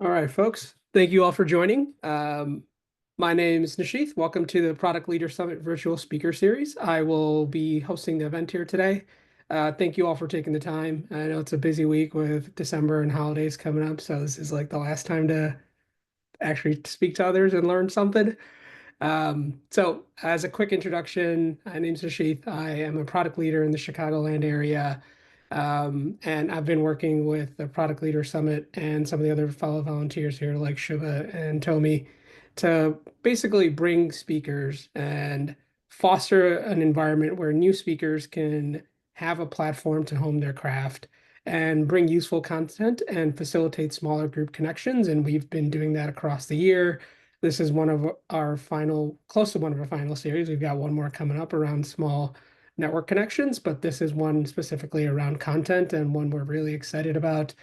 All right, folks. Thank you all for joining. My name is Nishith. Welcome to the Product Leader Summit Virtual Speaker Series. I will be hosting the event here today. Thank you all for taking the time. I know it's a busy week with December and holidays coming up, so this is like the last time to actually speak to others and learn something. So as a quick introduction, my name's Rashith. I am a product leader in the Chicagoland area. And I've been working with the Product Leader Summit and some of the other fellow volunteers here, like Shiva and Tomi, to basically bring speakers and foster an environment where new speakers can have a platform to hone their craft and bring useful content and facilitate smaller group connections. And we've been doing that across the year. This is one of our final, close to one of our final series. We've got one more coming up around small network connections, but this is one specifically around content and one we're really excited about.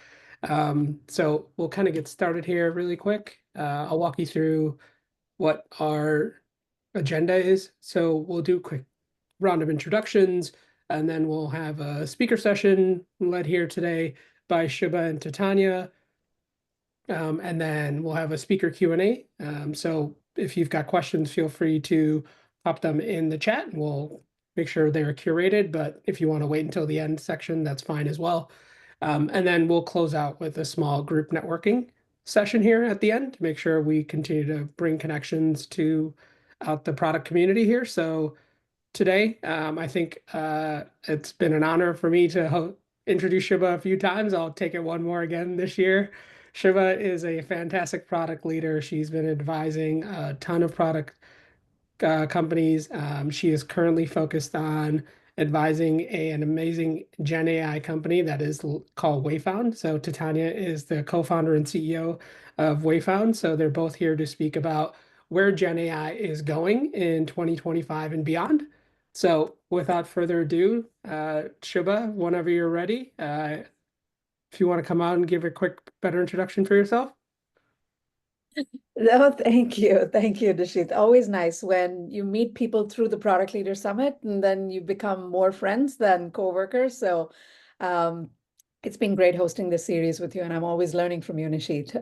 So we'll kind of get started here really quick. I'll walk you through what our agenda is. So we'll do a quick round of introductions, and then we'll have a speaker session led here today by Shiba and Titania. And then we'll have a speaker Q&A. So if you've got questions, feel free to pop them in the chat and we'll make sure they're curated. But if you want to wait until the end section, that's fine as well. And then we'll close out with a small group networking session here at the end to make sure we continue to bring connections to out the product community here. So today, I think it's been an honor for me to introduce Shiba a few times. I'll take it one more again this year. Shiva is a fantastic product leader. She's been advising a ton of product companies. She is currently focused on advising an amazing Gen AI company that is called Wayfound. So Titania is the co-founder and CEO of Wayfound. So they're both here to speak about where Gen AI is going in 2025 and beyond. So without further ado, Shiba, whenever you're ready, if you want to come out and give a quick, better introduction for yourself. No, thank you. Thank you, Nishit. Always nice when you meet people through the Product Leader Summit and then you become more friends than coworkers. So um, it's been great hosting this series with you, and I'm always learning from you, Nishit.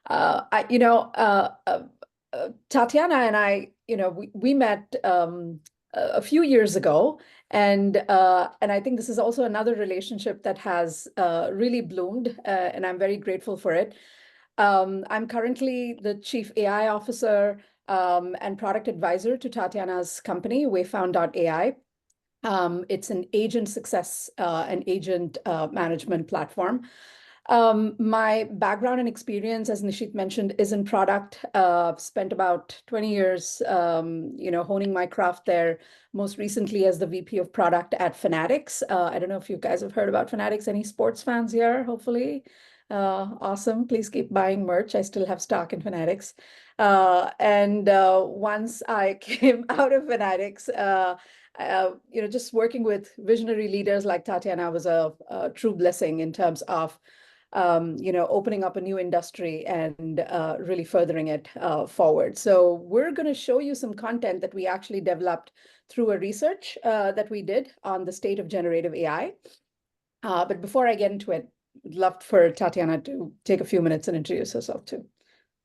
I, you know, Tatiana and I, we met a few years ago, and I think this is also another relationship that has really bloomed, and I'm very grateful for it. I'm currently the Chief AI Officer and Product Advisor to Tatiana's company, Wayfound.ai. It's an agent success and agent management platform. My background and experience, as Nishit mentioned, is in product. Spent about 20 years, honing my craft there, most recently as the VP of product at Fanatics. I don't know if you guys have heard about Fanatics. Any sports fans here, hopefully? Awesome. Please keep buying merch. I still have stock in Fanatics. And once I came out of Fanatics, just working with visionary leaders like Tatiana was a true blessing in terms of opening up a new industry and really furthering it forward. So we're going to show you some content that we actually developed through a research that we did on the state of generative AI. But before I get into it, I'd love for Tatiana to take a few minutes and introduce herself too.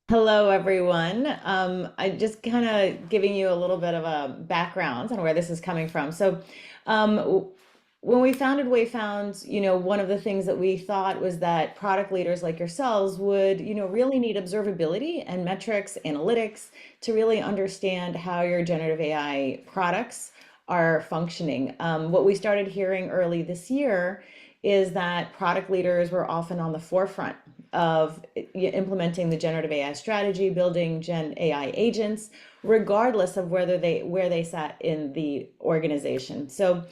Hello, everyone. I just kind of giving you a little bit of a background on where this is coming from. Um, when we founded Wayfound, one of the things that we thought was that product leaders like yourselves would, really need observability and metrics, analytics to really understand how your generative AI products are functioning. What we started hearing early this year is that product leaders were often on the forefront of implementing the generative AI strategy, building Gen AI agents, regardless of where they sat in the organization. So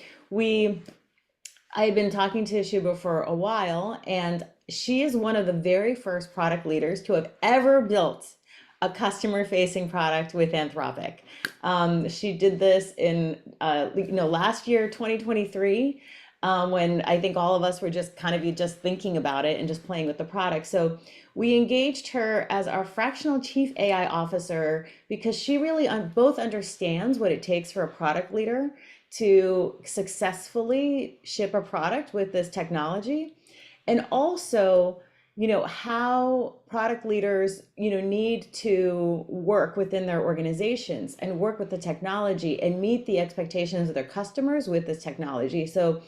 I've been talking to Shuba for a while, and she is one of the very first product leaders to have ever built a customer-facing product with Anthropic. She did this in last year, 2023. When I think all of us were just kind of just thinking about it and just playing with the product. So we engaged her as our fractional chief AI officer because she really both understands what it takes for a product leader to successfully ship a product with this technology, and also how product leaders, need to work within their organizations and work with the technology and meet the expectations of their customers with this technology. So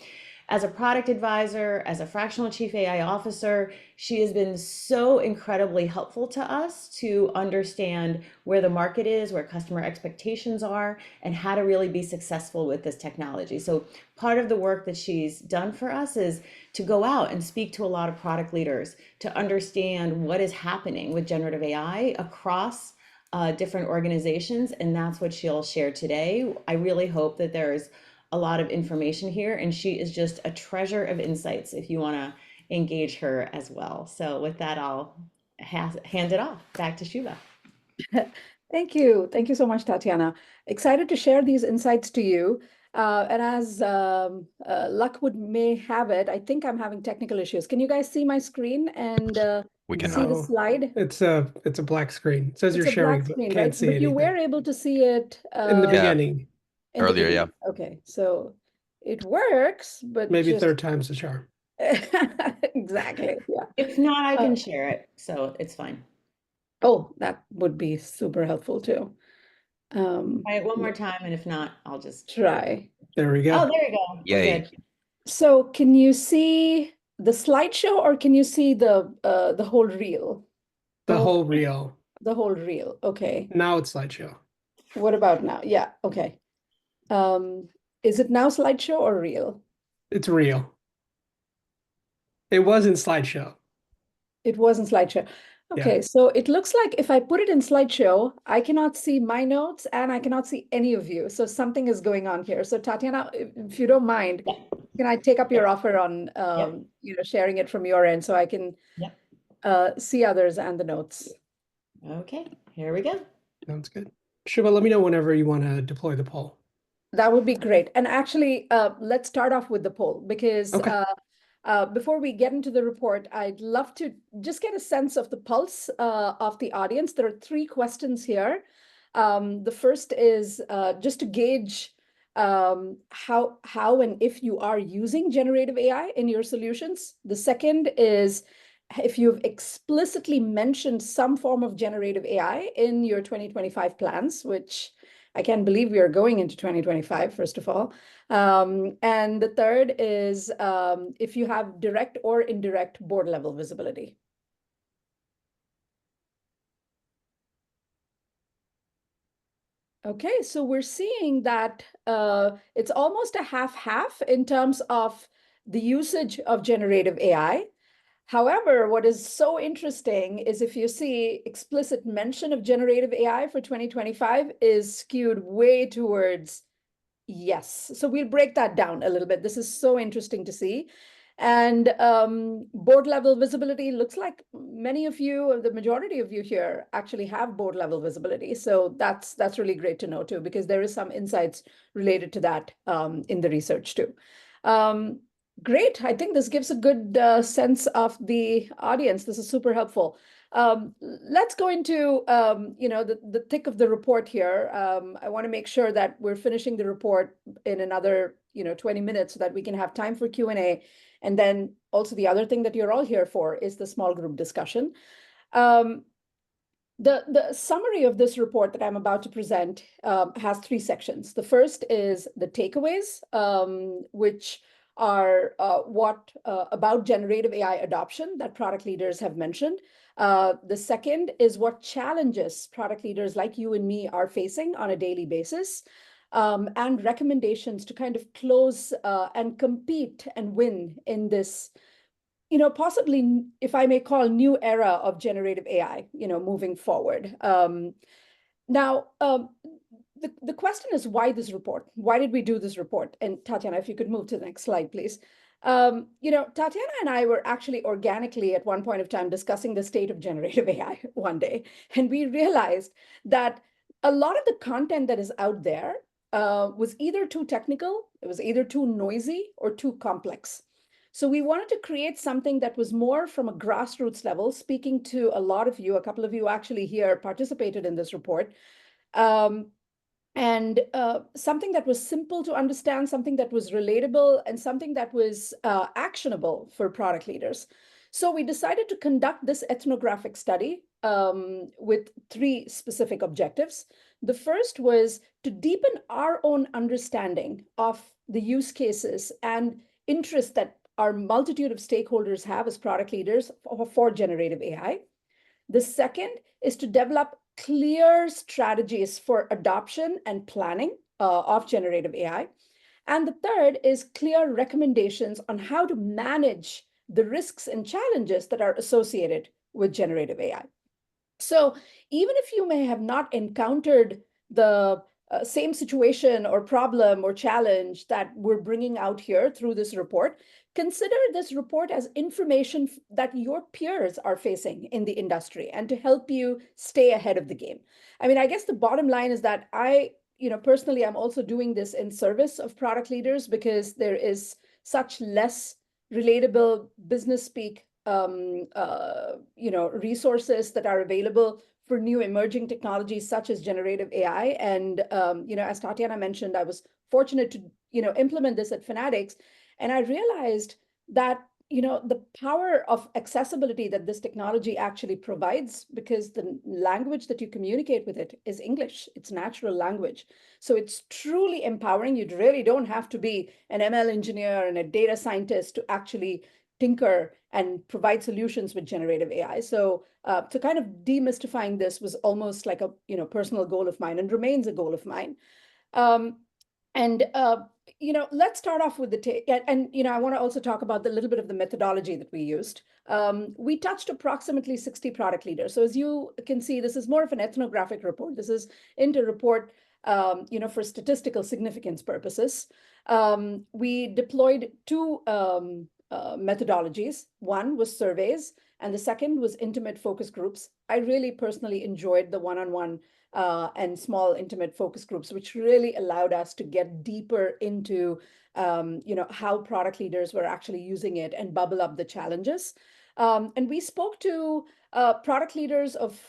as a product advisor, as a fractional chief AI officer, she has been so incredibly helpful to us to understand where the market is, where customer expectations are, and how to really be successful with this technology. So part of the work that she's done for us is to go out and speak to a lot of product leaders to understand what is happening with generative AI across different organizations. And that's what she'll share today. I really hope that there's a lot of information here, and she is just a treasure of insights if you want to engage her as well. So with that, I'll hand it off back to Shubha. Thank you. Thank you so much, Tatiana. Excited to share these insights to you. And as luck would may have it, I think I'm having technical issues. Can you guys see my screen and We can see the No, slide? it's a black screen. It says It's you're a black sharing, but screen, can't right? see But you were anything. able to see it In the Yeah. beginning, in the Earlier, yeah. beginning. Okay, so it works, but maybe just third time's the charm. exactly. Yeah. If not, I Uh, can share it, so it's fine. oh, that would be super helpful too. Try it one more time, and if not, I'll just Try. There we Oh, go. there you go. We're Yay. good. So can you see the slideshow or can you see the whole reel? The Oh. whole reel. The whole reel. Okay. Now it's slideshow. What about now? Yeah, okay. Is it now slideshow or reel? It's real. It was in slideshow. It wasn't slideshow. Yeah. Okay, so it looks like if I put it in slideshow, I cannot see my notes and I cannot see any of you. So something is going on here. So Tatiana, if you don't mind, Yeah. can I take up your offer on Yep. sharing it from your end so I can Yep. see others and the notes? Okay, here we go. Sounds good. Shubha, let me know whenever you want to deploy the poll. That would be great. And actually, let's start off with the poll because Okay. before we get into the report, I'd love to just get a sense of the pulse of the audience. There are 3 questions here. The first is just to gauge how and if you are using generative AI in your solutions. The second is if you've explicitly mentioned some form of generative AI in your 2025 plans, which I can't believe we are going into 2025, first of all. And the third is if you have direct or indirect board level visibility. Okay, so we're seeing that it's almost a half-half in terms of the usage of generative AI. However, what is so interesting is if you see explicit mention of generative AI for 2025 is skewed way towards yes. So we'll break that down a little bit. This is so interesting to see. And board level visibility looks like many of you, the majority of you here actually have board level visibility. So that's really great to know too, because there is some insights related to that in the research too. Great. I think this gives a good sense of the audience. This is super helpful. Let's go into the thick of the report here. I want to make sure that we're finishing the report in another 20 minutes so that we can have time for Q&A. And then also the other thing that you're all here for is the small group discussion. The summary of this report that I'm about to present has 3 sections. The first is the takeaways, which are what about generative AI adoption that product leaders have mentioned. The second is what challenges product leaders like you and me are facing on a daily basis, and recommendations to kind of close and compete and win in this, possibly, if I may call, new era of generative AI, moving forward. Now, the question is why this report? Why did we do this report? And Tatiana, if you could move to the next slide, please. Tatiana and I were actually organically at one point of time discussing the state of generative AI one day, and we realized that a lot of the content that is out there was either too technical, it was either too noisy or too complex. So we wanted to create something that was more from a grassroots level, speaking to a lot of you, a couple of you actually here participated in this report, and something that was simple to understand, something that was relatable, and something that was actionable for product leaders. So we decided to conduct this ethnographic study with three specific objectives. The first was to deepen our own understanding of the use cases and interest that our multitude of stakeholders have as product leaders for generative AI. The second is to develop clear strategies for adoption and planning of generative AI. And the third is clear recommendations on how to manage the risks and challenges that are associated with generative AI. So even if you may have not encountered the same situation or problem or challenge that we're bringing out here through this report, consider this report as information that your peers are facing in the industry and to help you stay ahead of the game. I mean, I guess the bottom line is that personally, I'm also doing this in service of product leaders because there is such less relatable business speak resources that are available for new emerging technologies such as generative AI. And as Tatiana mentioned, I was fortunate to implement this at Fanatics, and I realized that the power of accessibility that this technology actually provides, because the language that you communicate with it is English, it's natural language. So it's truly empowering. You really don't have to be an ML engineer and a data scientist to actually tinker and provide solutions with generative AI. So to kind of demystifying this was almost like a personal goal of mine and remains a goal of mine. And let's start off with I want to also talk about the little bit of the methodology that we used. We touched approximately 60 product leaders. So as you can see, this is more of an ethnographic report. This is into report, for statistical significance purposes. We deployed two methodologies. One was surveys, and the second was intimate focus groups. I really personally enjoyed the one-on-one and small intimate focus groups, which really allowed us to get deeper into how product leaders were actually using it and bubble up the challenges. And we spoke to product leaders of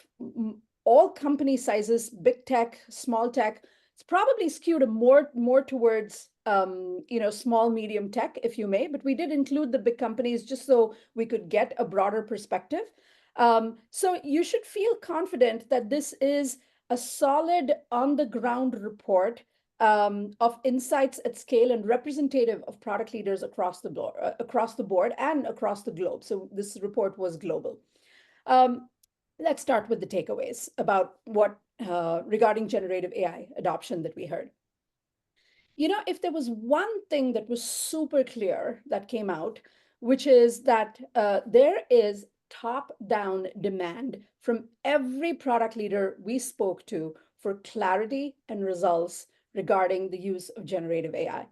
all company sizes, big tech, small tech. It's probably skewed more towards small, medium tech, if you may, but we did include the big companies just so we could get a broader perspective. So you should feel confident that this is a solid on-the-ground report of insights at scale and representative of product leaders across the board and across the globe. So this report was global. Let's start with the takeaways about what regarding generative AI adoption that we heard. If there was one thing that was super clear that came out, which is that there is top-down demand from every product leader we spoke to for clarity and results regarding the use of generative AI.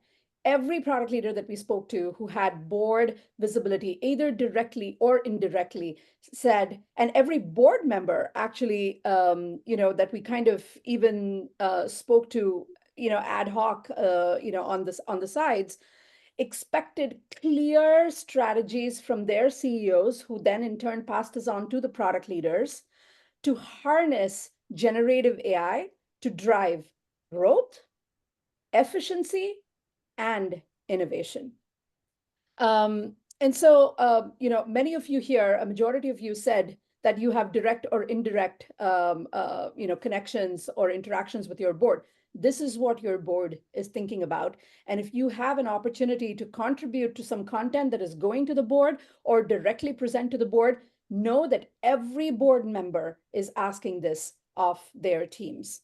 Every product leader that we spoke to who had board visibility, either directly or indirectly, said, and every board member actually, that we kind of even spoke to, ad hoc, on the sides, expected clear strategies from their CEOs, who then in turn passed this on to the product leaders, to harness generative AI to drive growth, efficiency, and innovation. And so, many of you here, a majority of you said that you have direct or indirect, connections or interactions with your board. This is what your board is thinking about. And if you have an opportunity to contribute to some content that is going to the board or directly present to the board, know that every board member is asking this of their teams.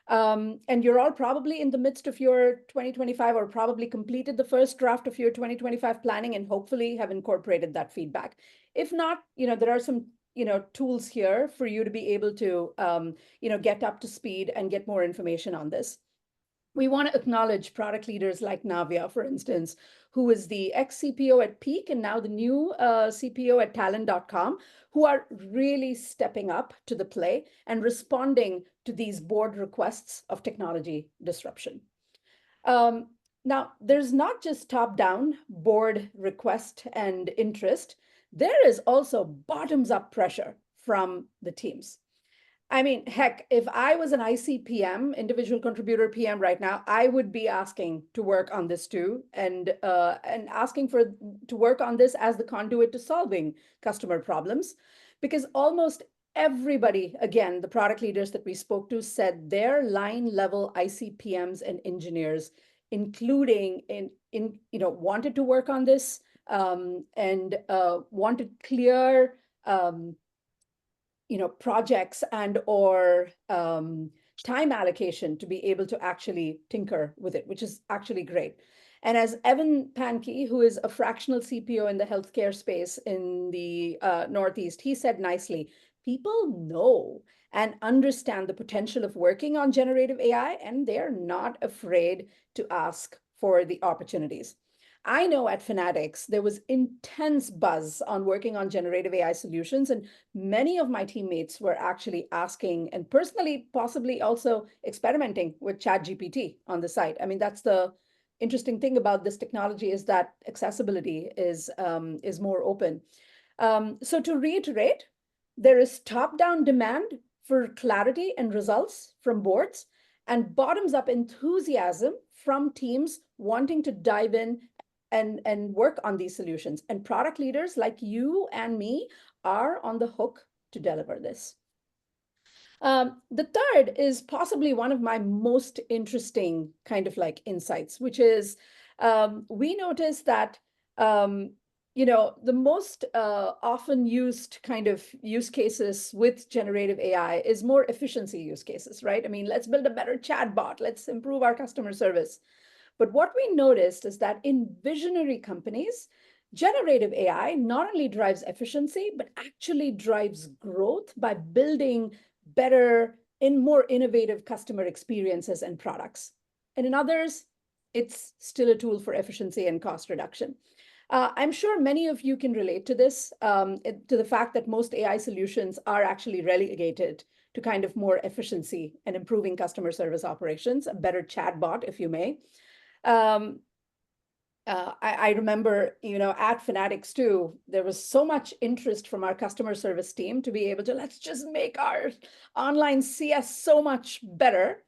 And you're all probably in the midst of your 2025 or probably completed the first draft of your 2025 planning and hopefully have incorporated that feedback. If not, there are some tools here for you to be able to, get up to speed and get more information on this. We want to acknowledge product leaders like Navya, for instance, who is the ex-CPO at Peak and now the new CPO at Talent.com, who are really stepping up to the play and responding to these board requests of technology disruption. Now, there's not just top-down board request and interest. There is also bottoms-up pressure from the teams. I mean, heck, if I was an ICPM, individual contributor PM right now, I would be asking to work on this too, and asking for to work on this as the conduit to solving customer problems, because almost everybody, again, the product leaders that we spoke to said their line level ICPMs and engineers, including in wanted to work on this, and wanted clear projects and or time allocation to be able to actually tinker with it, which is actually great. And as Evan Pankey, who is a fractional CPO in the healthcare space in the Northeast, he said nicely, people know and understand the potential of working on generative AI, and they're not afraid to ask for the opportunities. I know at Fanatics, there was intense buzz on working on generative AI solutions, and many of my teammates were actually asking and personally, possibly also experimenting with ChatGPT on the site. I mean, that's the interesting thing about this technology, is that accessibility is more open. So to reiterate, there is top-down demand for clarity and results from boards, and bottoms-up enthusiasm from teams wanting to dive in and work on these solutions. And product leaders like you and me are on the hook to deliver this. The third is possibly one of my most interesting kind of like insights, which is we noticed that the most often used kind of use cases with generative AI is more efficiency use cases, right? I mean, let's build a better chatbot, let's improve our customer service. But what we noticed is that in visionary companies, generative AI not only drives efficiency, but actually drives growth by building better and more innovative customer experiences and products. And in others, it's still a tool for efficiency and cost reduction. I'm sure many of you can relate to this, to the fact that most AI solutions are actually relegated to kind of more efficiency and improving customer service operations, a better chatbot, if you may. I remember, at Fanatics too, there was so much interest from our customer service team to be able to, let's just make our online CS so much better.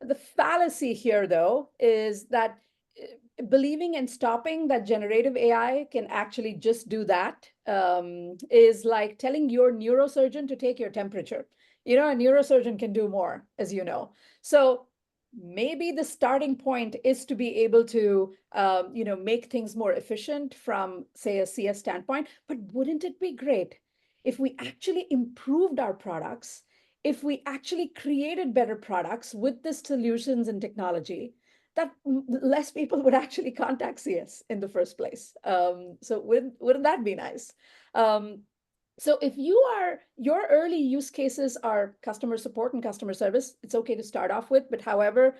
The fallacy here, though, is that believing and stopping that generative AI can actually just do that is like telling your neurosurgeon to take your temperature. A neurosurgeon can do more, as you know. So maybe the starting point is to be able to, make things more efficient from, say, a CS standpoint. But wouldn't it be great if we actually improved our products, if we actually created better products with the solutions and technology, that less people would actually contact CS in the first place? So wouldn't that be nice? So if your early use cases are customer support and customer service, it's okay to start off with. But however,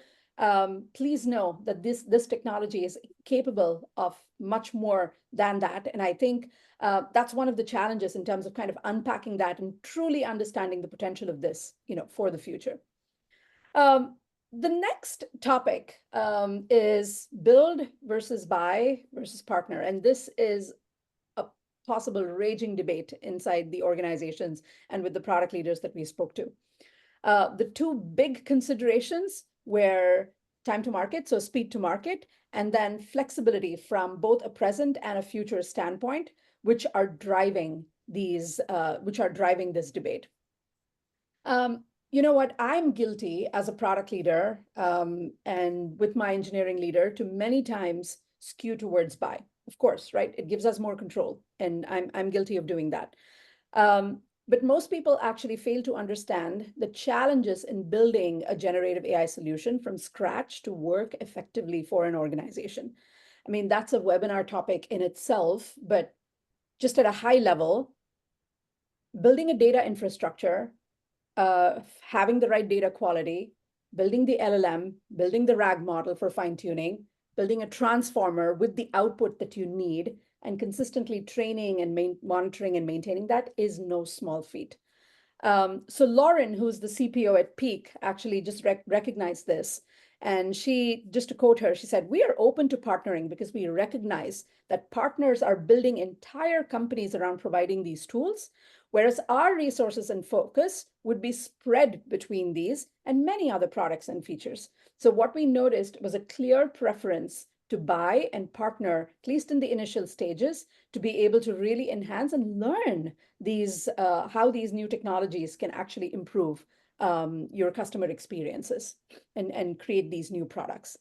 please know that this technology is capable of much more than that. And I think that's one of the challenges in terms of kind of unpacking that and truly understanding the potential of this, for the future. The next topic is build versus buy versus partner. And this is a possible raging debate inside the organizations and with the product leaders that we spoke to. The two big considerations were time to market, so speed to market, and then flexibility from both a present and a future standpoint, which are driving this debate. You know what? I'm guilty as a product leader and with my engineering leader to many times skew towards buy. Of course, right? It gives us more control, and I'm guilty of doing that. But most people actually fail to understand the challenges in building a generative AI solution from scratch to work effectively for an organization. I mean, that's a webinar topic in itself, but just at a high level, building a data infrastructure, having the right data quality, building the LLM, building the RAG model for fine-tuning, building a transformer with the output that you need, and consistently training and monitoring and maintaining that is no small feat. So Lauren, who's the CPO at Peak, actually just recognized this. And she, just to quote her, she said, "We are open to partnering because we recognize that partners are building entire companies around providing these tools, whereas our resources and focus would be spread between these and many other products and features." So what we noticed was a clear preference to buy and partner, at least in the initial stages, to be able to really enhance and learn these how these new technologies can actually improve your customer experiences and create these new products.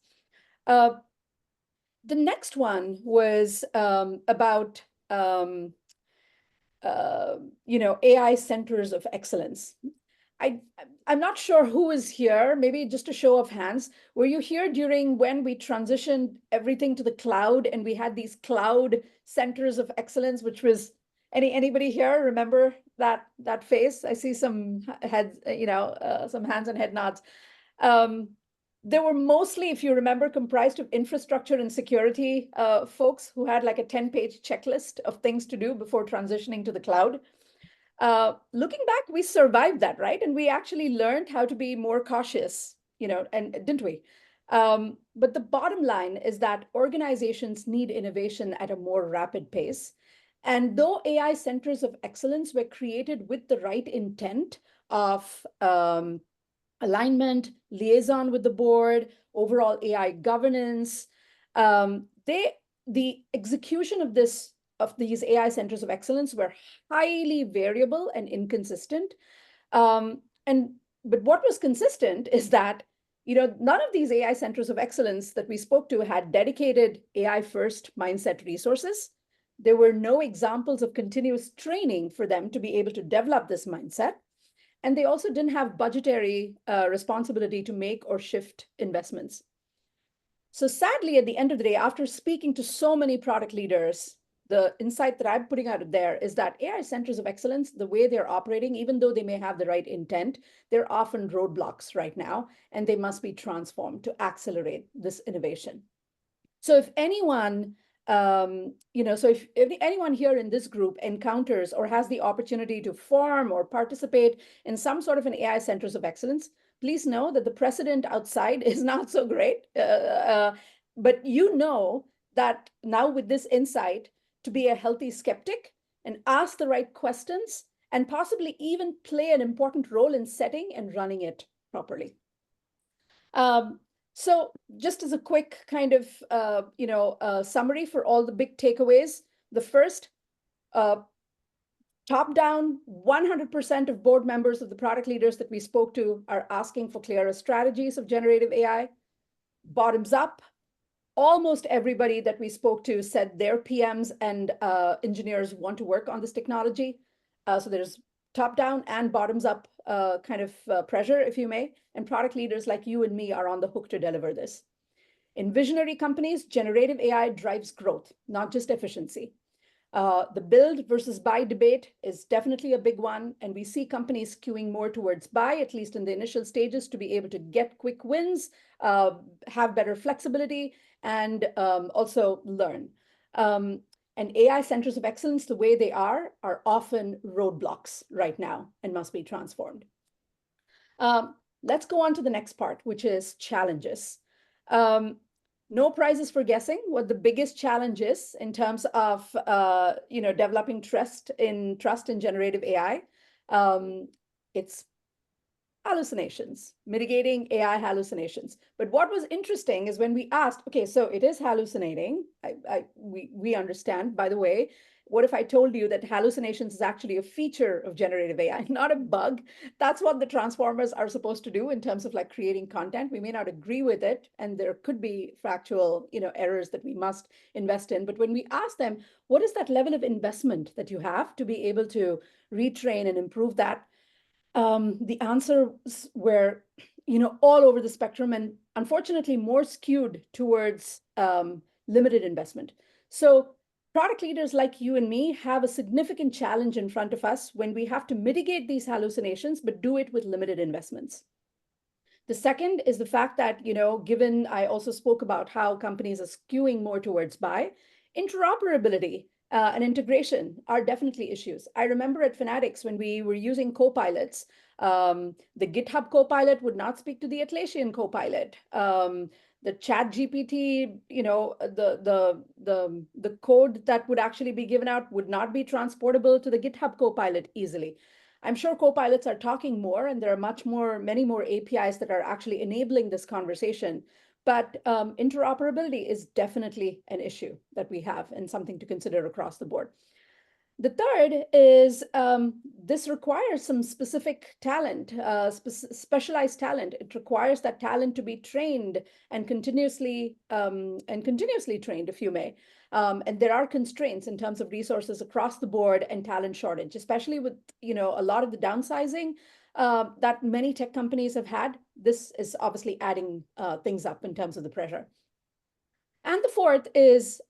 Uh, the next one was about AI centers of excellence. I, I'm not sure who is here, maybe just a show of hands. Were you here during when we transitioned everything to the cloud and we had these cloud centers of excellence, which was anybody here remember that phase? I see some heads, some hands and head nods. Um, they were mostly, if you remember, comprised of infrastructure and security folks who had like a 10-page checklist of things to do before transitioning to the cloud. Looking back, we survived that, right? And we actually learned how to be more cautious, and didn't we? But the bottom line is that organizations need innovation at a more rapid pace. And though AI centers of excellence were created with the right intent of alignment, liaison with the board, overall AI governance, the execution of these AI centers of excellence were highly variable and inconsistent. But what was consistent is that none of these AI centers of excellence that we spoke to had dedicated AI first mindset resources. There were no examples of continuous training for them to be able to develop this mindset. And they also didn't have budgetary responsibility to make or shift investments. So sadly, at the end of the day, after speaking to so many product leaders, the insight that I'm putting out there is that AI centers of excellence, the way they're operating, even though they may have the right intent, they're often roadblocks right now, and they must be transformed to accelerate this innovation. So if anyone, if anyone here in this group encounters or has the opportunity to form or participate in some sort of an AI centers of excellence, please know that the precedent outside is not so great. But that now with this insight, to be a healthy skeptic and ask the right questions and possibly even play an important role in setting and running it properly. So just as a quick kind of, summary for all the big takeaways, the first, top-down, 100% of board members of the product leaders that we spoke to are asking for clearer strategies of generative AI. Bottoms up, almost everybody that we spoke to said their PMs and engineers want to work on this technology. So there's top-down and bottoms-up pressure, if you may, and product leaders like you and me are on the hook to deliver this. In visionary companies, generative AI drives growth, not just efficiency. The build versus buy debate is definitely a big one, and we see companies skewing more towards buy, at least in the initial stages, to be able to get quick wins, have better flexibility, and also learn. And AI centers of excellence, the way they are often roadblocks right now and must be transformed. Let's go on to the next part, which is challenges. No prizes for guessing what the biggest challenge is in terms of developing trust in generative AI. It's hallucinations, mitigating AI hallucinations. But what was interesting is when we asked, okay, so it is hallucinating. We understand, by the way, what if I told you that hallucinations is actually a feature of generative AI, not a bug? That's what the transformers are supposed to do in terms of like creating content. We may not agree with it, and there could be factual, errors that we must invest in. But when we ask them, what is that level of investment that you have to be able to retrain and improve that? The answers were, all over the spectrum, and unfortunately more skewed towards limited investment. So product leaders like you and me have a significant challenge in front of us when we have to mitigate these hallucinations, but do it with limited investments. The second is the fact that, given I also spoke about how companies are skewing more towards buy, interoperability and integration are definitely issues. I remember at Fanatics when we were using copilots, the GitHub copilot would not speak to the Atlassian copilot. The chat GPT, the code that would actually be given out would not be transportable to the GitHub copilot easily. I'm sure copilots are talking more, and there are many more APIs that are actually enabling this conversation. But interoperability is definitely an issue that we have and something to consider across the board. The third is this requires some specific talent, specialized talent. It requires that talent to be trained and continuously trained, if you may. And there are constraints in terms of resources across the board and talent shortage, especially with a lot of the downsizing that many tech companies have had. This is obviously adding things up in terms of the pressure. And the fourth is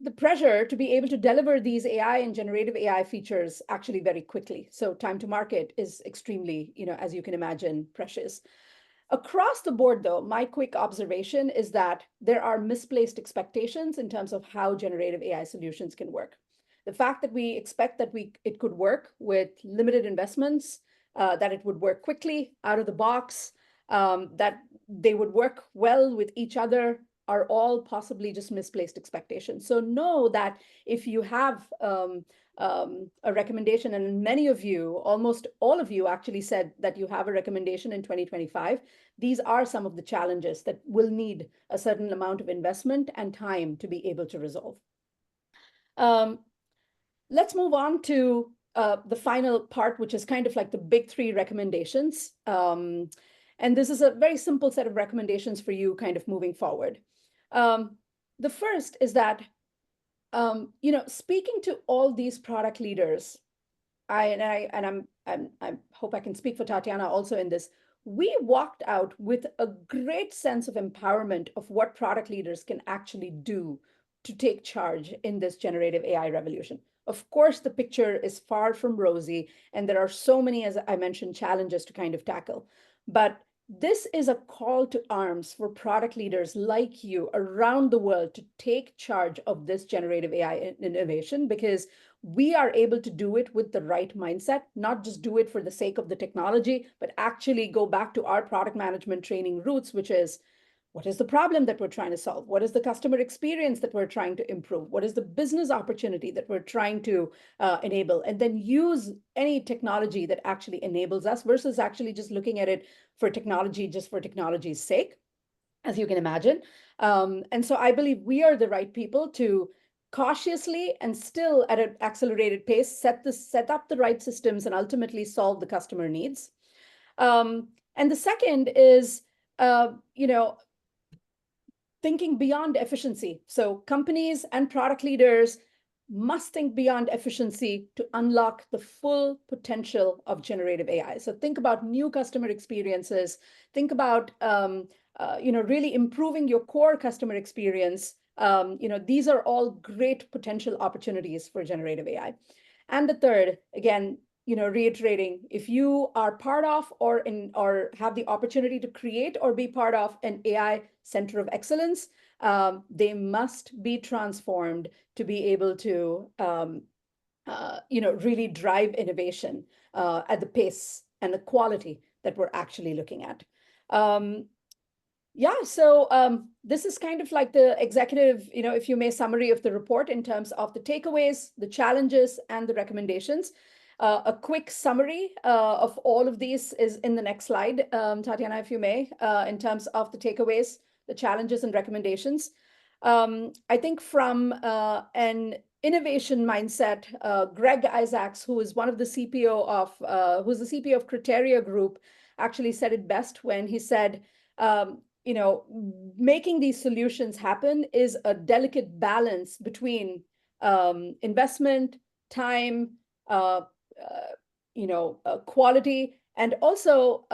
the pressure to be able to deliver these AI and generative AI features actually very quickly. So time to market is extremely, as you can imagine, precious. Across the board, though, my quick observation is that there are misplaced expectations in terms of how generative AI solutions can work. The fact that we expect that it could work with limited investments, that it would work quickly out of the box, that they would work well with each other, are all possibly just misplaced expectations. So know that if you have a recommendation, and many of you, almost all of you actually said that you have a recommendation in 2025, these are some of the challenges that will need a certain amount of investment and time to be able to resolve. Let's move on to the final part, which is kind of like the big three recommendations. And this is a very simple set of recommendations for you kind of moving forward. The first is that, speaking to all these product leaders, I hope I can speak for Tatiana also in this, we walked out with a great sense of empowerment of what product leaders can actually do to take charge in this generative AI revolution. Of course, the picture is far from rosy, and there are so many, as I mentioned, challenges to kind of tackle. But this is a call to arms for product leaders like you around the world to take charge of this generative AI innovation, because we are able to do it with the right mindset, not just do it for the sake of the technology, but actually go back to our product management training roots, which is, what is the problem that we're trying to solve? What is the customer experience that we're trying to improve? What is the business opportunity that we're trying to enable? And then use any technology that actually enables us versus actually just looking at it for technology, just for technology's sake, as you can imagine. And so I believe we are the right people to cautiously and still at an accelerated pace set up the right systems and ultimately solve the customer needs. And the second is, thinking beyond efficiency. So companies and product leaders must think beyond efficiency to unlock the full potential of generative AI. So think about new customer experiences. Think about really improving your core customer experience. These are all great potential opportunities for generative AI. And the third, again, reiterating, if you are part of or have the opportunity to create or be part of an AI center of excellence, they must be transformed to be able to, really drive innovation at the pace and the quality that we're actually looking at. So this is kind of like the executive, if you may, summary of the report in terms of the takeaways, the challenges, and the recommendations. A quick summary of all of these is in the next slide, Tatiana, if you may, in terms of the takeaways, the challenges, and recommendations. I think from an innovation mindset, Greg Isaacs, who is one of the CPO of, who's the CPO of Criteria Group, actually said it best when he said, making these solutions happen is a delicate balance between investment, time, quality, and also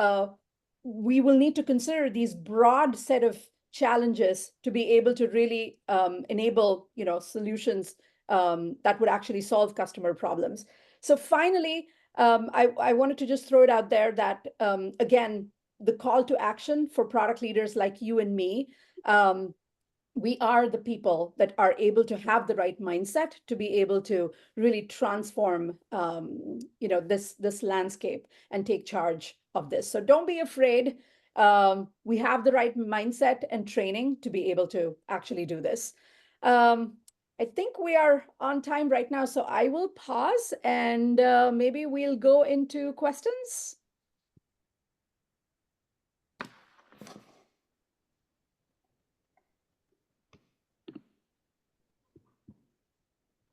we will need to consider these broad set of challenges to be able to really enable solutions that would actually solve customer problems. So finally, I wanted to just throw it out there that again, the call to action for product leaders like you and me, we are the people that are able to have the right mindset to be able to really transform, this landscape and take charge of this. So don't be afraid. We have the right mindset and training to be able to actually do this. Um, I think we are on time right now, so I will pause and maybe we'll go into questions.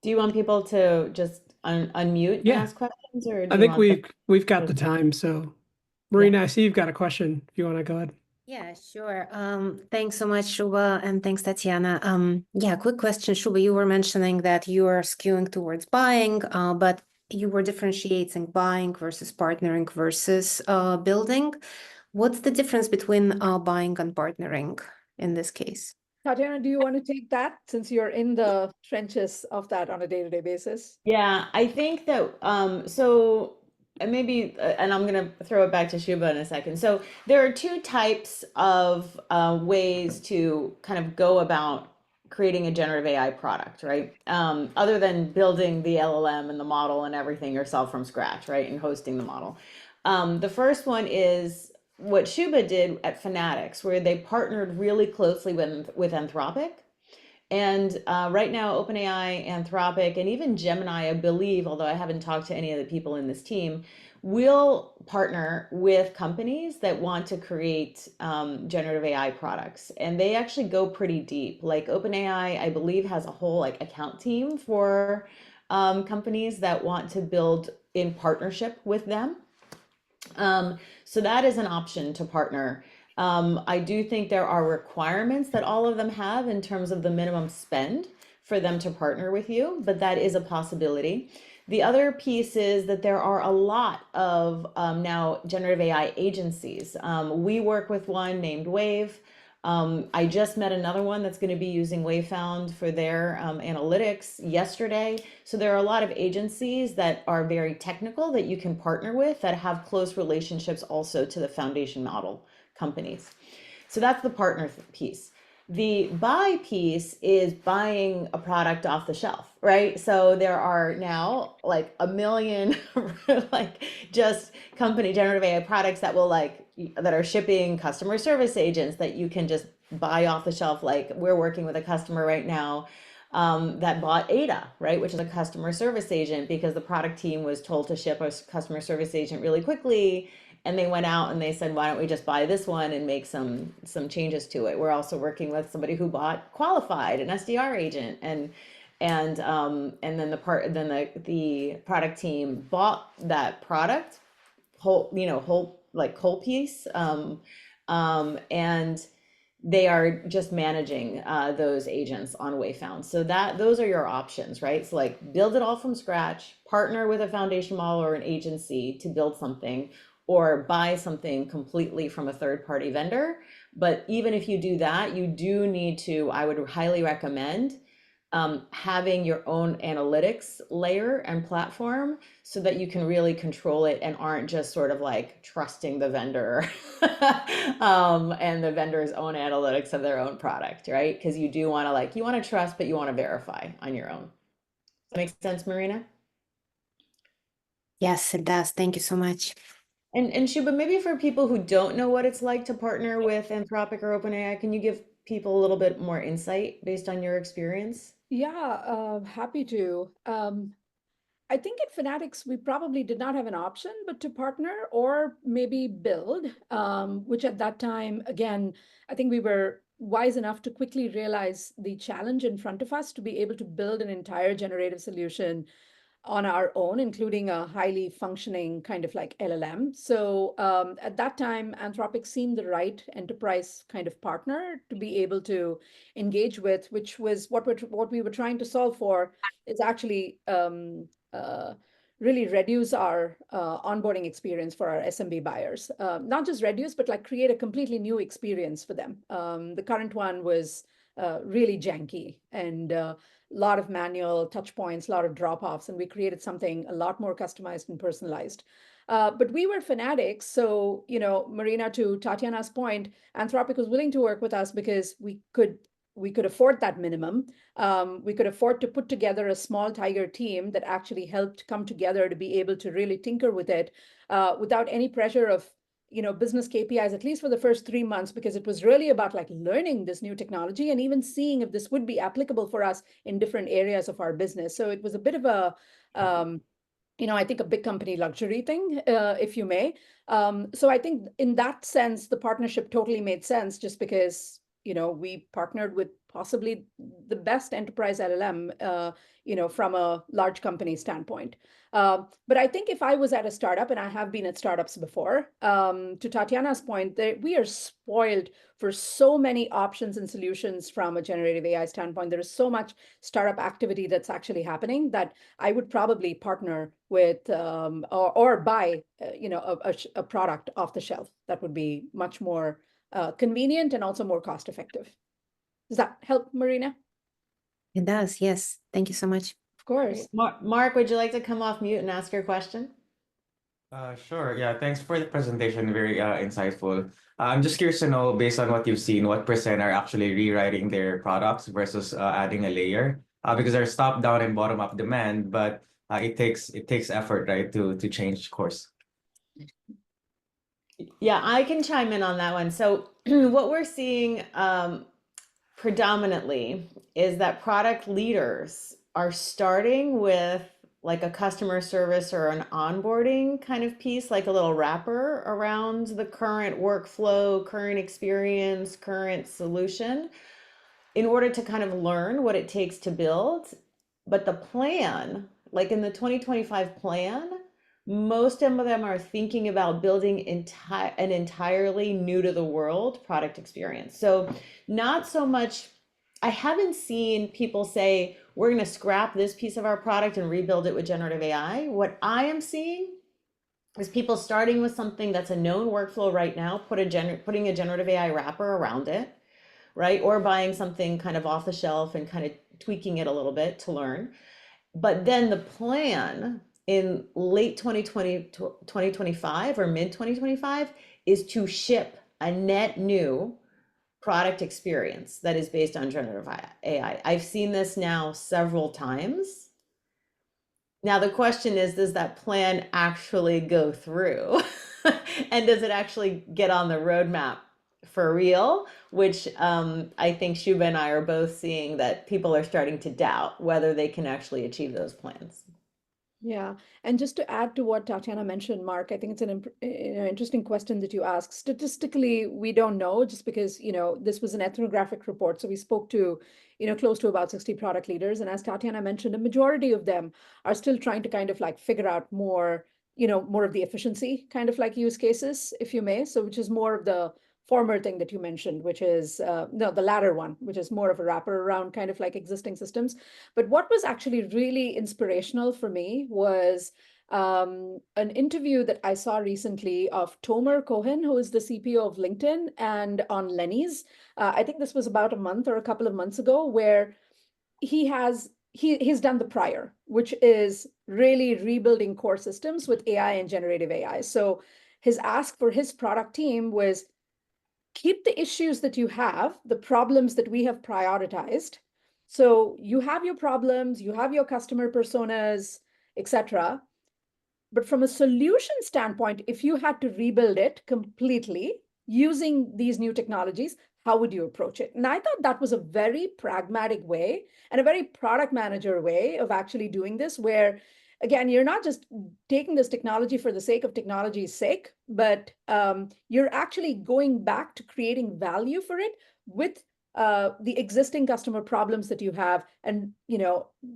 Do you want people to just unmute and Yeah, ask questions, or do I you think want them? we've got the time. So, Yeah. Marina, I see you've got a question. If you want to go ahead. Yeah, sure. Thanks so much, Shubha, and thanks, Tatiana. Yeah, quick question, Shubha. You were mentioning that you are skewing towards buying, but you were differentiating buying versus partnering versus building. What's the difference between buying and partnering in this case? Tatiana, do you want to take that since you're in the trenches of that on a day-to-day basis? Yeah, I think that so and maybe and I'm gonna throw it back to Shubha in a second. So there are two types of ways to kind of go about creating a generative AI product, right? Other than building the LLM and the model and everything yourself from scratch, right? And hosting the model. The first one is what Shubha did at Fanatics, where they partnered really closely with Anthropic. And right now, OpenAI, Anthropic, and even Gemini, I believe, although I haven't talked to any of the people in this team, will partner with companies that want to create generative AI products. And they actually go pretty deep. Like OpenAI, I believe, has a whole like account team for companies that want to build in partnership with them. So that is an option to partner. I do think there are requirements that all of them have in terms of the minimum spend for them to partner with you, but that is a possibility. The other piece is that there are a lot of now generative AI agencies. We work with one named Wave. I just met another one that's going to be using Wayfound for their analytics yesterday. So there are a lot of agencies that are very technical that you can partner with that have close relationships also to the foundation model companies. So that's the partner piece. The buy piece is buying a product off the shelf, right? So there are now like a million like just company generative AI products that will like that are shipping customer service agents that you can just buy off the shelf. Like we're working with a customer right now that bought Ada, right, which is a customer service agent because the product team was told to ship a customer service agent really quickly, and they went out and they said, why don't we just buy this one and make some changes to it. We're also working with somebody who bought Qualified, an SDR agent, and then the product team bought that product whole piece, and they are just managing those agents on Wayfound. So that those are your options, right? So like build it all from scratch, partner with a foundation model or an agency to build something, or buy something completely from a third party vendor. But even if you do that, you do need to, I would highly recommend having your own analytics layer and platform so that you can really control it and aren't just sort of like trusting the vendor and the vendor's own analytics of their own product, right? Because you do want to you want to trust, but you want to verify on your own. Does that make sense, Marina? Yes, it does. Thank you so much. And Shubha, maybe for people who don't know what it's like to partner with Anthropic or OpenAI, can you give people a little bit more insight based on your experience? Yeah, happy to. I think at Fanatics, we probably did not have an option but to partner or maybe build, which at that time, again, I think we were wise enough to quickly realize the challenge in front of us to be able to build an entire generative solution on our own, including a highly functioning kind of like LLM. So at that time, Anthropic seemed the right enterprise kind of partner to be able to engage with, which was what we were trying to solve for. Is actually really reduce our onboarding experience for our SMB buyers. Not just reduce, but like create a completely new experience for them. The current one was really janky and lot of manual touch points, a lot of drop-offs, and we created something a lot more customized and personalized. But we were fanatics. So, Marina, to Tatiana's point, Anthropic was willing to work with us because we could we could afford that minimum. We could afford to put together a small tiger team that actually helped come together to be able to really tinker with it without any pressure of business KPIs, at least for the first 3 months, because it was really about like learning this new technology and even seeing if this would be applicable for us in different areas of our business. So it was a bit of a I think a big company luxury thing, if you may. So I think in that sense, the partnership totally made sense just because, we partnered with possibly the best enterprise LLM, from a large company standpoint. But I think if I was at a startup, and I have been at startups before, to Tatiana's point, we are spoiled for so many options and solutions from a generative AI standpoint. There is so much startup activity that's actually happening that I would probably partner with or buy, a product off the shelf that would be much more convenient and also more cost effective. Does that help, Marina? It does, yes. Thank you so much. Of course. Mark, would you like to come off mute and ask your question? Sure. Yeah, thanks for the presentation. Very insightful. I'm just curious to know, based on what you've seen, what percent are actually rewriting their products versus adding a layer? Because there's top-down and bottom-up demand, but it takes effort, right, to change course. Yeah, I can chime in on that one. So what we're seeing predominantly is that product leaders are starting with like a customer service or an onboarding kind of piece, like a little wrapper around the current workflow, current experience, current solution, in order to kind of learn what it takes to build. But the plan, like in the 2025 plan, most of them are thinking about building an entirely new to the world product experience. So not so much, I haven't seen people say, we're going to scrap this piece of our product and rebuild it with generative AI. What I am seeing is people starting with something that's a known workflow right now, putting a generative AI wrapper around it, right? Or buying something kind of off the shelf and kind of tweaking it a little bit to learn. But then the plan in late 2025 or mid 2025 is to ship a net new product experience that is based on generative AI. I've seen this now several times. Now the question is, does that plan actually go through? And does it actually get on the roadmap for real? Which I think Shubha and I are both seeing that people are starting to doubt whether they can actually achieve those plans. Yeah, and just to add to what Tatiana mentioned, Mark, I think it's an interesting question that you ask. Statistically, we don't know, just because this was an ethnographic report, so we spoke to close to about 60 product leaders, and as Tatiana mentioned, a majority of them are still trying to kind of like figure out more more of the efficiency kind of like use cases, if you may. So which is more of the former thing that you mentioned, which is no, the latter one, which is more of a wrapper around kind of like existing systems. But what was actually really inspirational for me was an interview that I saw recently of Tomer Cohen, who is the CPO of LinkedIn, and on Lenny's. I think this was about a month or a couple of months ago, where he's done the prior, which is really rebuilding core systems with AI and generative AI. So his ask for his product team was, keep the issues that you have, the problems that we have prioritized. So you have your problems, you have your customer personas, etc. But from a solution standpoint, if you had to rebuild it completely using these new technologies, how would you approach it? And I thought that was a very pragmatic way and a very product manager way of actually doing this, where again, you're not just taking this technology for the sake of technology's sake, but you're actually going back to creating value for it with the existing customer problems that you have, and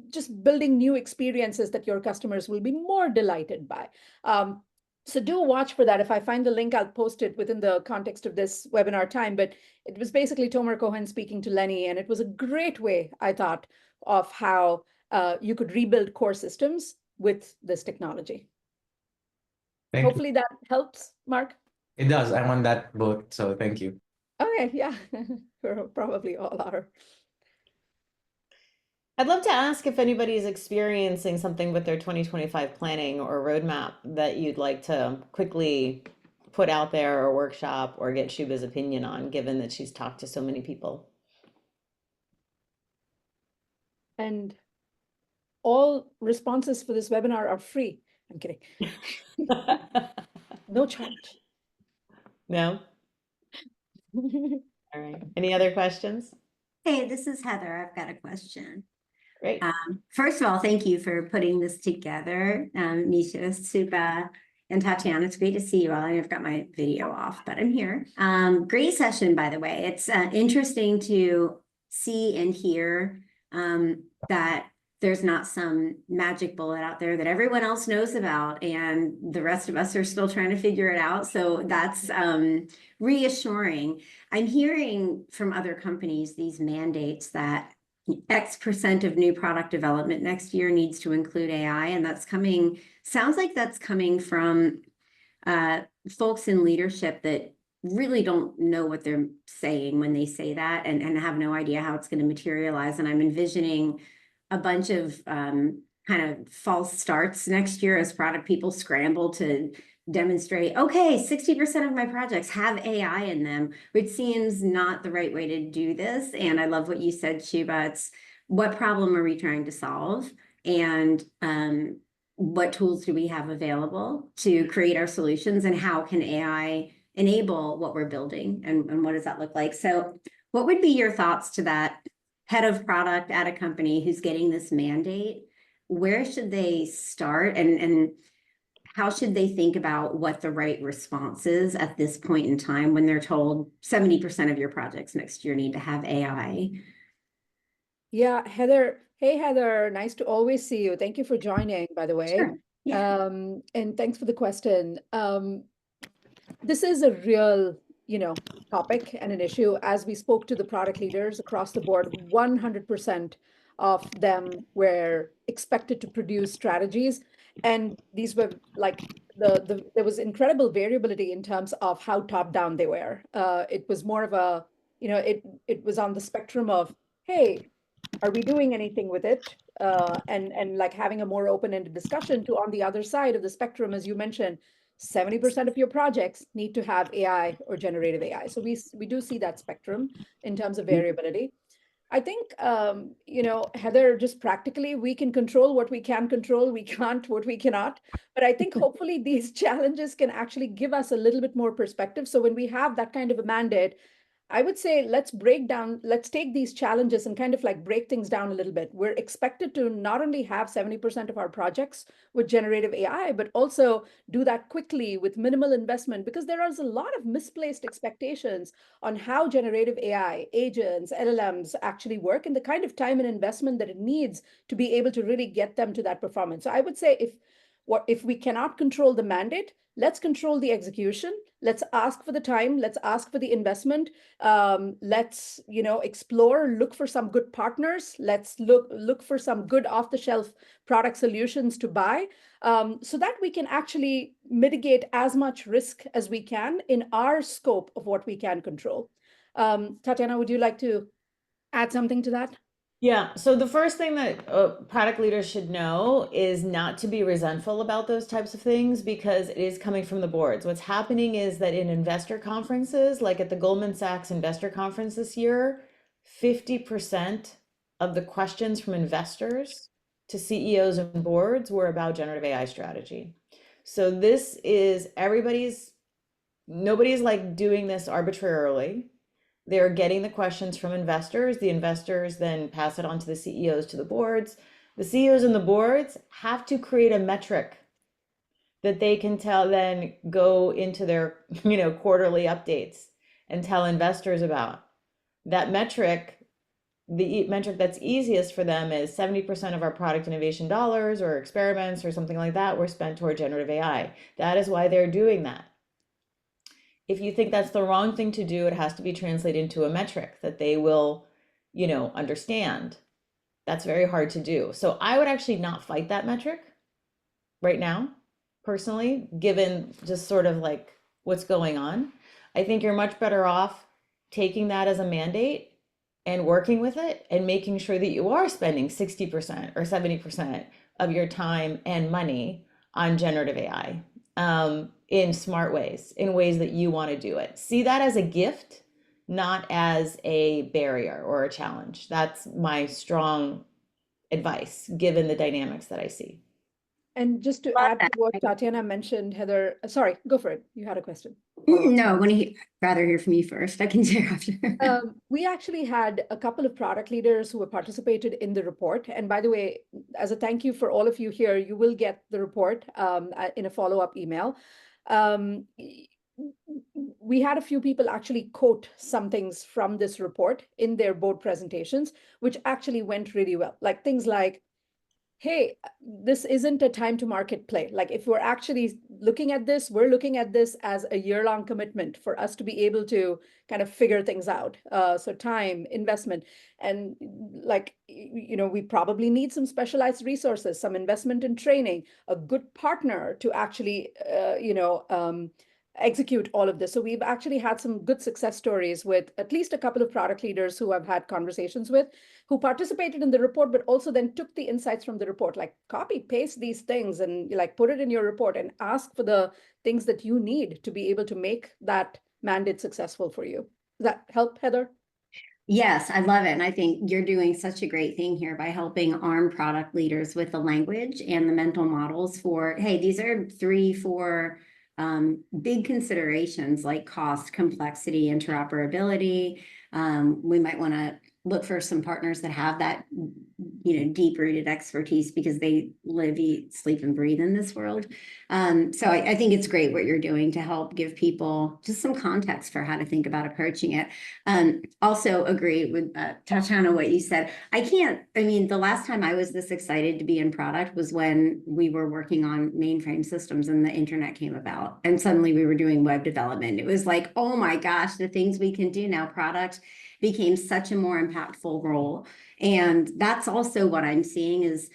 just building new experiences that your customers will be more delighted by. So do watch for that. If I find the link, I'll post it within the context of this webinar time. But it was basically Tomer Cohen speaking to Lenny, and it was a great way, I thought, of how you could rebuild core systems with this technology. Thank Hopefully that helps, Mark. you. It does. I'm on that boat, so thank you. Okay, yeah, we're probably all are. I'd love to ask if anybody is experiencing something with their 2025 planning or roadmap that you'd like to quickly put out there or workshop or get Shubha's opinion on, given that she's talked to so many people. And all responses for this webinar are free. I'm kidding. No charge. No? All right. Any other questions? Hey, this is Heather. I've got a question. Great. First of all, thank you for putting this together, Nisha, Supa, and Tatiana. It's great to see you all. I've got my video off, but I'm here. Great session, by the way. It's interesting to see and hear that there's not some magic bullet out there that everyone else knows about, and the rest of us are still trying to figure it out. So that's reassuring. I'm hearing from other companies these mandates that X% of new product development next year needs to include AI, and that's coming, sounds like that's coming from folks in leadership that really don't know what they're saying when they say that, and have no idea how it's going to materialize. And I'm envisioning a bunch of kind of false starts next year as product people scramble to demonstrate, okay, 60% of my projects have AI in them, which seems not the right way to do this. And I love what you said, Shubha. It's what problem are we trying to solve? And what tools do we have available to create our solutions? And how can AI enable what we're building? And what does that look like? So what would be your thoughts to that head of product at a company who's getting this mandate? Where should they start? And how should they think about what the right response is at this point in time when they're told 70% of your projects next year need to have AI? Yeah, Heather. Hey, Heather. Nice to always see you. Thank you for joining, by the way. Sure. Yeah. And thanks for the question. This is a real, topic and an issue. As we spoke to the product leaders across the board, 100% of them were expected to produce strategies. And these were like there was incredible variability in terms of how top down they were. It was more of a, it was on the spectrum of, hey, are we doing anything with it? And like having a more open-ended discussion to on the other side of the spectrum, as you mentioned, 70% of your projects need to have AI or generative AI. So we do see that spectrum in terms of variability. I think, Heather, just practically, we can control what we can control. We can't what we cannot. But I think hopefully these challenges can actually give us a little bit more perspective. So when we have that kind of a mandate, I would say let's take these challenges and kind of like break things down a little bit. We're expected to not only have 70% of our projects with generative AI, but also do that quickly with minimal investment, because there is a lot of misplaced expectations on how generative AI, agents, LLMs actually work, and the kind of time and investment that it needs to be able to really get them to that performance. So I would say if we cannot control the mandate, let's control the execution. Let's ask for the time. Let's ask for the investment. Let's explore, look for some good partners. Let's look for some good off-the-shelf product solutions to buy, so that we can actually mitigate as much risk as we can in our scope of what we can control. Tatiana, would you like to add something to that? Yeah, so the first thing that product leaders should know is not to be resentful about those types of things, because it is coming from the boards. What's happening is that in investor conferences, like at the Goldman Sachs investor conference this year, 50% of the questions from investors to CEOs and boards were about generative AI strategy. So this is nobody's like doing this arbitrarily. They're getting the questions from investors. The investors then pass it on to the CEOs, to the boards. The CEOs and the boards have to create a metric that they can then go into their, quarterly updates and tell investors about. That metric, the metric that's easiest for them is 70% of our product innovation dollars or experiments or something like that were spent toward generative AI. That is why they're doing that. If you think that's the wrong thing to do, it has to be translated into a metric that they will, understand. That's very hard to do. So I would actually not fight that metric right now, personally, given just sort of like what's going on. I think you're much better off taking that as a mandate and working with it and making sure that you are spending 60% or 70% of your time and money on generative AI. In smart ways, in ways that you want to do it. See that as a gift, not as a barrier or a challenge. That's my strong advice given the dynamics that I see. And just to Love add to that. what Tatiana mentioned, Heather, sorry, go for it. You had a question. No, I want to rather hear from you first. I can share after. We actually had a couple of product leaders who have participated in the report. And by the way, as a thank you for all of you here, you will get the report in a follow-up email. We had a few people actually quote some things from this report in their board presentations, which actually went really well. Like things like, hey, this isn't a time to market play. Like if we're actually looking at this, we're looking at this as a year-long commitment for us to be able to kind of figure things out. So time, investment, and like, we probably need some specialized resources, some investment in training, a good partner to actually, execute all of this. So we've actually had some good success stories with at least a couple of product leaders who I've had conversations with, who participated in the report, but also then took the insights from the report, like copy, paste these things and like put it in your report and ask for the things that you need to be able to make that mandate successful for you. Does that help, Heather? Yes, I love it. And I think you're doing such a great thing here by helping arm product leaders with the language and the mental models for, hey, these are 3, 4 big considerations like cost, complexity, interoperability. We might want to look for some partners that have that, deep-rooted expertise because they live, eat, sleep, and breathe in this world. So I think it's great what you're doing to help give people just some context for how to think about approaching it. Also agree with Tatiana, what you said. The last time I was this excited to be in product was when we were working on mainframe systems and the internet came about. And suddenly we were doing web development. It was like, oh my gosh, the things we can do now. Product became such a more impactful role. And that's also what I'm seeing is,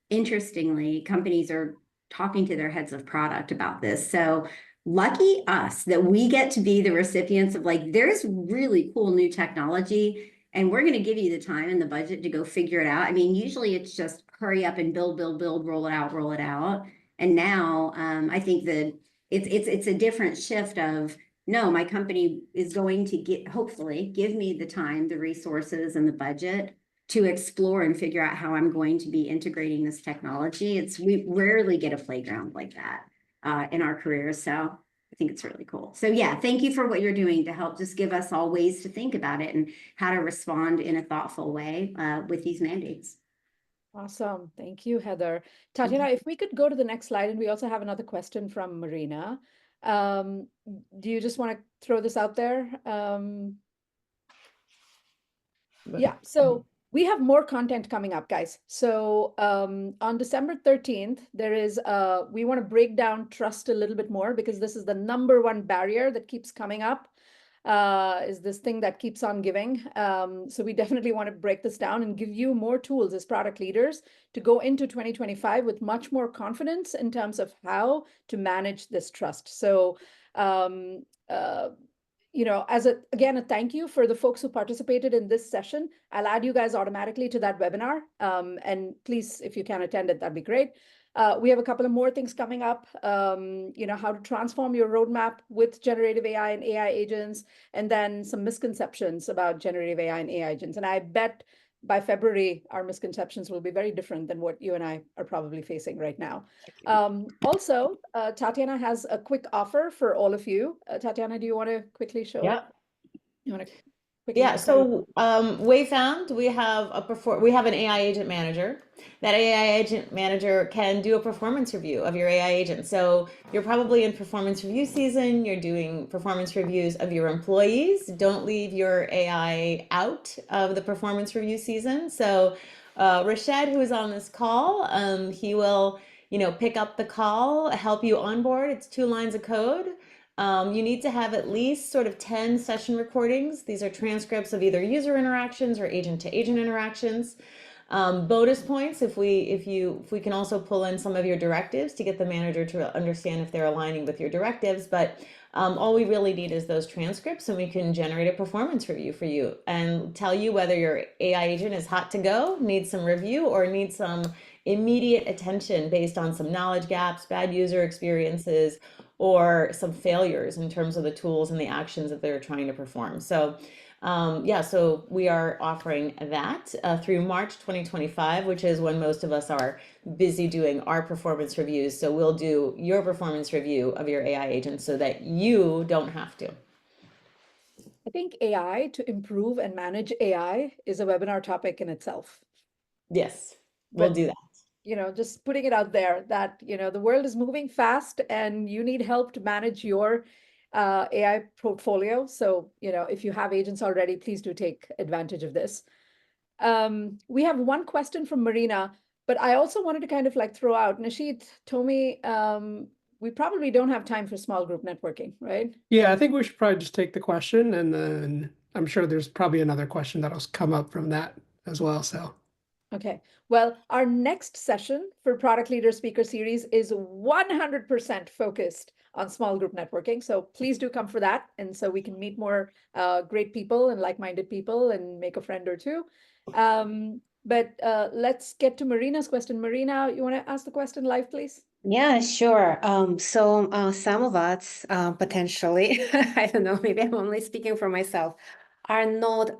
interestingly, companies are talking to their heads of product about this. So lucky us that we get to be the recipients of like, there's really cool new technology and we're going to give you the time and the budget to go figure it out. I mean, usually it's just hurry up and build, roll it out, roll it out. And now I think that it's a different shift of, no, my company is going to hopefully give me the time, the resources, and the budget to explore and figure out how I'm going to be integrating this technology. We rarely get a playground like that in our careers. So I think it's really cool. So yeah, thank you for what you're doing to help just give us all ways to think about it and how to respond in a thoughtful way with these mandates. Awesome. Thank you, Heather. Tatiana, if we could go to the next slide, and we also have another question from Marina. Do you just want to throw this out there? Yeah, so we have more content coming up, guys. So on December 13th, we want to break down trust a little bit more because this is the #1 barrier that keeps coming up, is this thing that keeps on giving. So we definitely want to break this down and give you more tools as product leaders to go into 2025 with much more confidence in terms of how to manage this trust. So again, a thank you for the folks who participated in this session. I'll add you guys automatically to that webinar. And please, if you can attend it, that'd be great. We have a couple of more things coming up, how to transform your roadmap with generative AI and AI agents, and then some misconceptions about generative AI and AI agents. And I bet by February, our misconceptions will be very different than what you and I are probably facing right now. Also, Tatiana has a quick offer for all of you. Tatiana, do you want to quickly show it? You want to quickly? Yeah, so Wayfound, we have an AI agent manager. That AI agent manager can do a performance review of your AI agent. So you're probably in performance review season, you're doing performance reviews of your employees. Don't leave your AI out of the performance review season. So Rashad, who is on this call, he will, pick up the call, help you onboard. It's 2 lines of code. You need to have at least sort of 10 session recordings. These are transcripts of either user interactions or agent to agent interactions. Bonus points if we can also pull in some of your directives to get the manager to understand if they're aligning with your directives. But all we really need is those transcripts, and we can generate a performance review for you and tell you whether your AI agent is hot to go, needs some review, or needs some immediate attention based on some knowledge gaps, bad user experiences, or some failures in terms of the tools and the actions that they're trying to perform. So Yeah, so we are offering that through March 2025, which is when most of us are busy doing our performance reviews. So we'll do your performance review of your AI agents so that you don't have to. I think AI to improve and manage AI is a webinar topic in itself. Yes, we'll But do that. just putting it out there that, the world is moving fast and you need help to manage your AI portfolio. So, if you have agents already, please do take advantage of this. We have one question from Marina, but I also wanted to kind of like throw out, Nishit, Tomi, we probably don't have time for small group networking, right? Yeah, I think we should probably just take the question, and then I'm sure there's probably another question that'll come up from that as well. So, Okay. Well, our next session for Product Leader Speaker Series is 100% focused on small group networking. So please do come for that. And so we can meet more great people and like-minded people and make a friend or two. But let's get to Marina's question. Marina, you want to ask the question live, please? Yeah, sure. So some of us potentially, I don't know, maybe I'm only speaking for myself, are not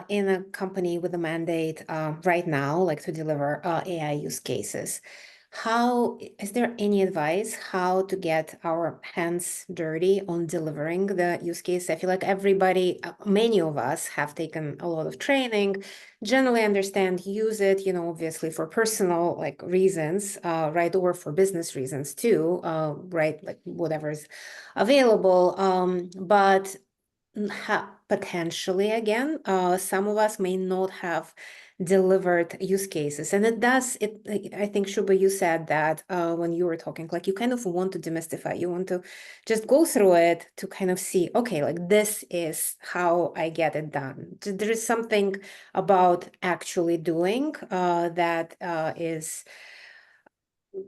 in a company with a mandate right now, like to deliver AI use cases. How is there any advice how to get our hands dirty on delivering the use case? I feel like everybody, many of us have taken a lot of training, generally understand, use it, obviously for personal like reasons, right, or for business reasons too, right, like whatever is available. But potentially again, some of us may not have delivered use cases, and I think Shubha, you said that when you were talking, like you kind of want to demystify, you want to just go through it to kind of see, okay, like this is how I get it done. There is something about actually doing that is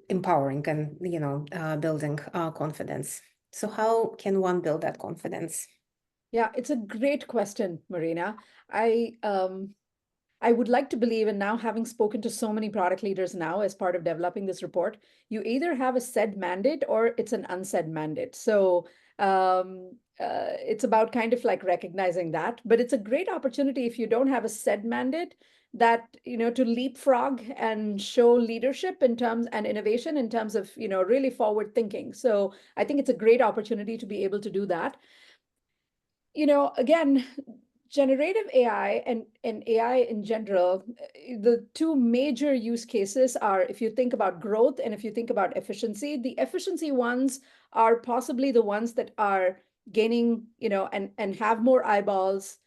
empowering and building confidence. So how can one build that confidence? Yeah, it's a great question, Marina. I would like to believe, and now having spoken to so many product leaders now as part of developing this report, you either have a said mandate or it's an unsaid mandate. So it's about kind of like recognizing that, but it's a great opportunity if you don't have a said mandate that, to leapfrog and show leadership in terms and innovation in terms of, really forward thinking. So I think it's a great opportunity to be able to do that. Again, generative AI and AI in general, the two major use cases are, if you think about growth and if you think about efficiency, the efficiency ones are possibly the ones that are gaining, and have more eyeballs,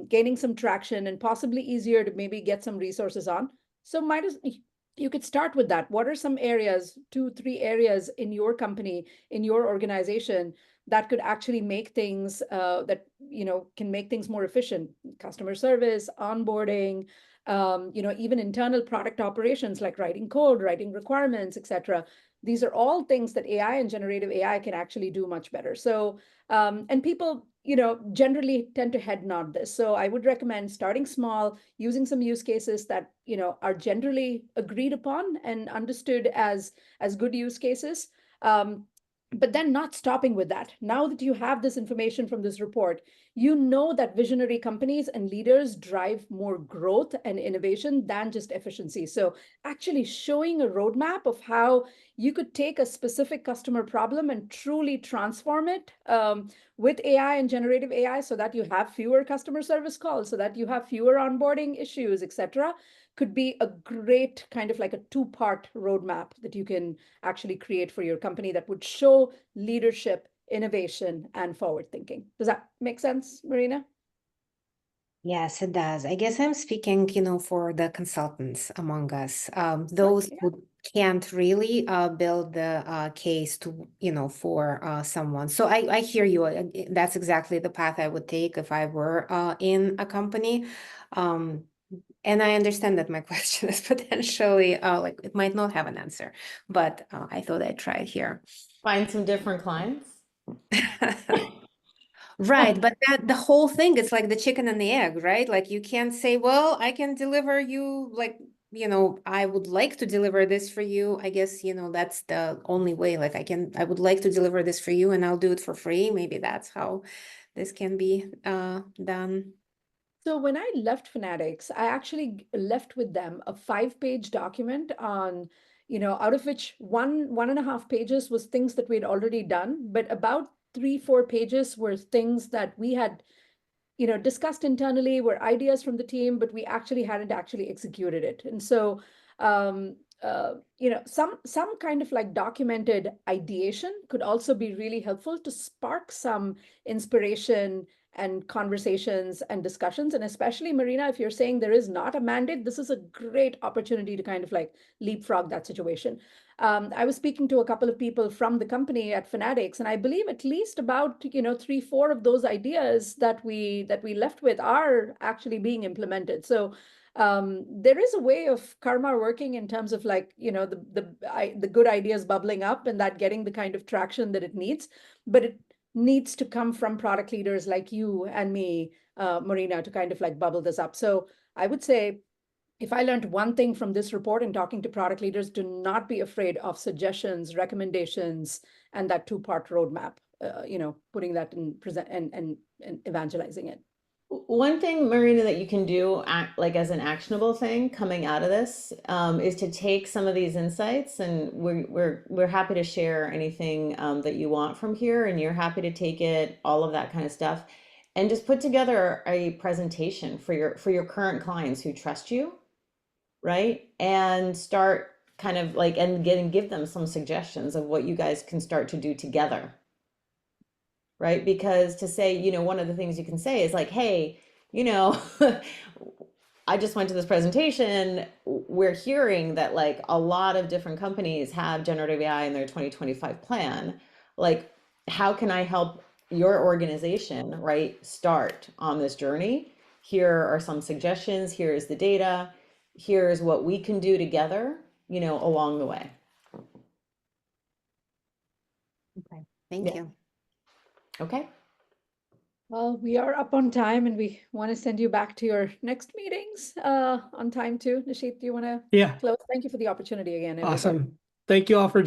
gaining some traction and possibly easier to maybe get some resources on. So you could start with that. What are some areas, 2, 3 areas in your company, in your organization that could actually make things that can make things more efficient? Customer service, onboarding, even internal product operations like writing code, writing requirements, etc. These are all things that AI and generative AI can actually do much better. So and people generally tend to head nod this. So I would recommend starting small, using some use cases that are generally agreed upon and understood as good use cases. But then not stopping with that. Now that you have this information from this report, you know that visionary companies and leaders drive more growth and innovation than just efficiency. So actually showing a roadmap of how you could take a specific customer problem and truly transform it with AI and generative AI so that you have fewer customer service calls, so that you have fewer onboarding issues, etc., could be a great kind of like a 2-part roadmap that you can actually create for your company that would show leadership, innovation, and forward thinking. Does that make sense, Marina? Yes, it does. I guess I'm speaking, for the consultants among us, those who can't really build the case to, for someone. So I hear you. That's exactly the path I would take if I were in a company. And I understand that my question is potentially like it might not have an answer, but I thought I'd try it here. Find some different clients. Right, but the whole thing is like the chicken and the egg, right? Like you can't say, well, I can deliver you like, I would like to deliver this for you. I guess, that's the only way. Like I would like to deliver this for you and I'll do it for free. Maybe that's how this can be done. So when I left Fanatics, I actually left with them a 5-page document on, out of which 1.5 pages was things that we'd already done, but about 3-4 pages were things that we had, discussed internally, were ideas from the team, but we actually hadn't actually executed it. And so, some kind of like documented ideation could also be really helpful to spark some inspiration and conversations and discussions. And especially, Marina, if you're saying there is not a mandate, this is a great opportunity to kind of like leapfrog that situation. I was speaking to a couple of people from the company at Fanatics, and I believe at least about 3-4 of those ideas that we left with are actually being implemented. So there is a way of karma working in terms of like the good ideas bubbling up and that getting the kind of traction that it needs, but it needs to come from product leaders like you and me, Marina, to kind of like bubble this up. So I would say, if I learned one thing from this report and talking to product leaders, do not be afraid of suggestions, recommendations, and that 2-part roadmap, putting that in present and evangelizing it. One thing, Marina, that you can do like as an actionable thing coming out of this is to take some of these insights, and we're happy to share anything that you want from here, and you're happy to take it, all of that kind of stuff, and just put together a presentation for your current clients who trust you, right? And start kind of like and give them some suggestions of what you guys can start to do together. Right? Because to say, one of the things you can say is like, hey, I just went to this presentation. We're hearing that like a lot of different companies have generative AI in their 2025 plan. Like, how can I help your organization, right, start on this journey? Here are some suggestions. Here is the data. Here's what we can do together, along the way. Okay, thank you. Okay. Well, we are up on time and we want to send you back to your next meetings on time too. Nishit, do you want to Yeah, close? Thank you for the opportunity again, everybody. awesome. Thank you all for